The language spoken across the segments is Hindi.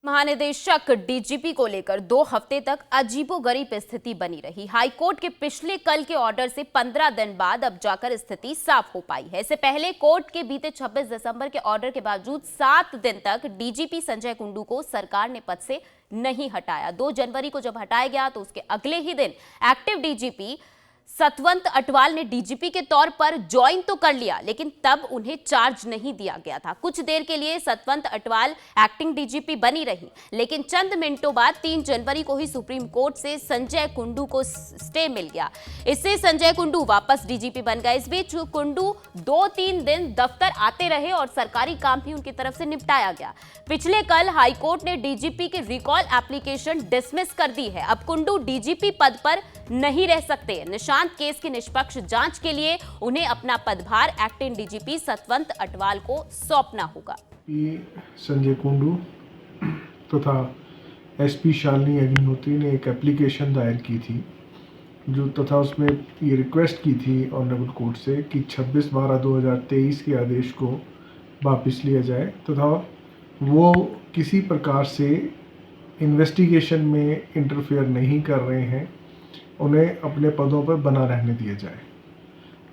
महानिदेशक डीजीपी को लेकर 2 हफ्ते तक अजीबोगरीब स्थिति बनी रही। हाईकोर्ट के पिछले कल के ऑर्डर से 15 दिन बाद अब जाकर स्थिति साफ हो पाई है। इससे पहले कोर्ट के बीते 26 दिसंबर के ऑर्डर के बावजूद 7 दिन तक डीजीपी संजय कुंडू को सरकार ने पद से नहीं हटाया। 2 जनवरी को जब हटाया गया तो उसके अगले ही दिन एक्टिव डीजीपी सतवंत अटवाल ने डीजीपी के तौर पर ज्वाइन तो कर लिया, लेकिन तब उन्हें चार्ज नहीं दिया गया था। कुछ देर के लिए सतवंत अटवाल एक्टिंग डीजीपी बनी रही, लेकिन चंद मिनटों बाद 3 जनवरी को ही सुप्रीम कोर्ट से संजय कुंडू को स्टे मिल गया। इससे संजय कुंडू वापस डीजीपी बन गए। इस बीच कुंडू 2-3 दिन दफ्तर आते रहे और सरकारी काम भी उनकी तरफ से निपटाया गया। पिछले कल हाईकोर्ट ने डीजीपी की रिकॉल एप्लीकेशन डिसमिस कर दी है। अब कुंडू डीजीपी पद पर नहीं रह सकते। निशांत केस की निष्पक्ष जांच के लिए उन्हें अपना पदभार एक्टिंग डीजीपी सतवंत अटवाल को सौंपना होगा। संजय कुंडू तथा एसपी शालिनी अग्निहोत्री ने एक एप्लीकेशन दायर की थी तथा उसमें ये रिक्वेस्ट की थी ऑनरेबल कोर्ट से कि 26/12/2023 के आदेश को वापस लिया जाए तथा वो किसी प्रकार से इन्वेस्टिगेशन में इंटरफेयर नहीं कर रहे हैं, उन्हें अपने पदों पर बना रहने दिया जाए।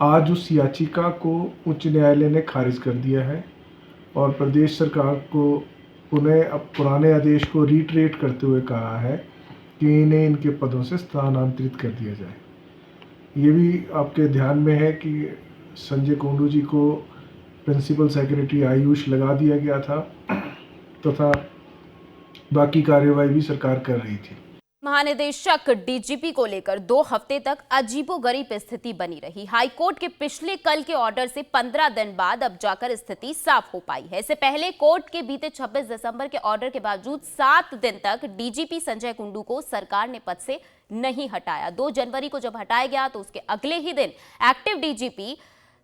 आज उस याचिका को उच्च न्यायालय ने खारिज कर दिया है और प्रदेश सरकार को उन्हें अब पुराने आदेश को रीट्रेट करते हुए कहा है कि इन्हें इनके पदों से स्थानांतरित कर दिया जाए। ये भी आपके ध्यान में है कि संजय कुंडू जी को प्रिंसिपल सेक्रेटरी आयुष लगा दिया गया था तथा बाकी कार्यवाही भी सरकार कर रही थी। महानिदेशक डीजीपी को लेकर 2 हफ्ते तक अजीबोगरीब स्थिति बनी रही। हाईकोर्ट के पिछले कल के ऑर्डर से 15 दिन बाद अब जाकर स्थिति साफ हो पाई है। इससे पहले कोर्ट के बीते 26 दिसंबर के ऑर्डर के बावजूद 7 दिन तक डीजीपी संजय कुंडू को सरकार ने पद से नहीं हटाया। 2 जनवरी को जब हटाया गया तो उसके अगले ही दिन एक्टिव डीजीपी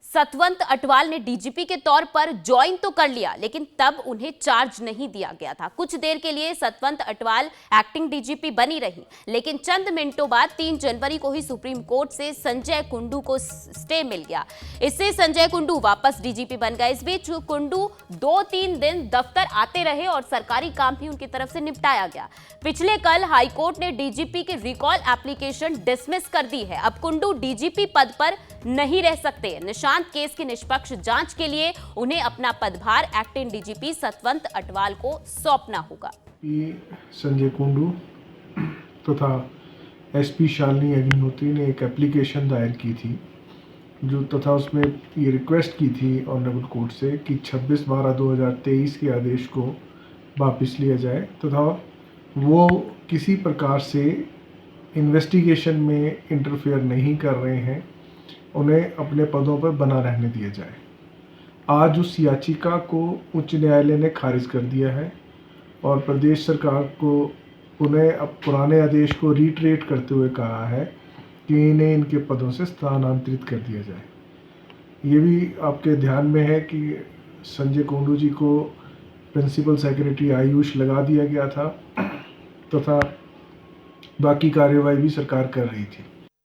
सतवंत अटवाल ने डीजीपी के तौर पर ज्वाइन तो कर लिया, लेकिन तब उन्हें चार्ज नहीं दिया गया था। कुछ देर के लिए सतवंत अटवाल एक्टिंग डीजीपी बनी रही, लेकिन चंद मिनटों बाद 3 जनवरी को ही सुप्रीम कोर्ट से संजय कुंडू को स्टे मिल गया। इससे संजय कुंडू वापस डीजीपी बन गए। इस बीच कुंडू 2-3 दिन दफ्तर आते रहे और सरकारी काम भी उनकी तरफ से निपटाया गया। पिछले कल हाईकोर्ट ने डीजीपी की रिकॉल एप्लीकेशन डिसमिस कर दी है। अब कुंडू डीजीपी पद पर नहीं रह सकते। निशांत केस की निष्पक्ष जांच के लिए उन्हें अपना पदभार एक्टिंग डीजीपी सतवंत अटवाल को सौंपना होगा। संजय कुंडू तथा एसपी शालिनी अग्निहोत्री ने एक एप्लीकेशन दायर की थी तथा उसमें ये रिक्वेस्ट की थी ऑनरेबल कोर्ट से कि 26/12/2023 के आदेश को वापस लिया जाए तथा वो किसी प्रकार से इन्वेस्टिगेशन में इंटरफेयर नहीं कर रहे हैं, उन्हें अपने पदों पर बना रहने दिया जाए। आज उस याचिका को उच्च न्यायालय ने खारिज कर दिया है और प्रदेश सरकार को उन्हें अब पुराने आदेश को रीट्रेट करते हुए कहा है कि इन्हें इनके पदों से स्थानांतरित कर दिया जाए। ये भी आपके ध्यान में है कि संजय कुंडू जी को प्रिंसिपल सेक्रेटरी आयुष लगा दिया गया था तथा बाकी कार्यवाही भी सरकार कर रही थी।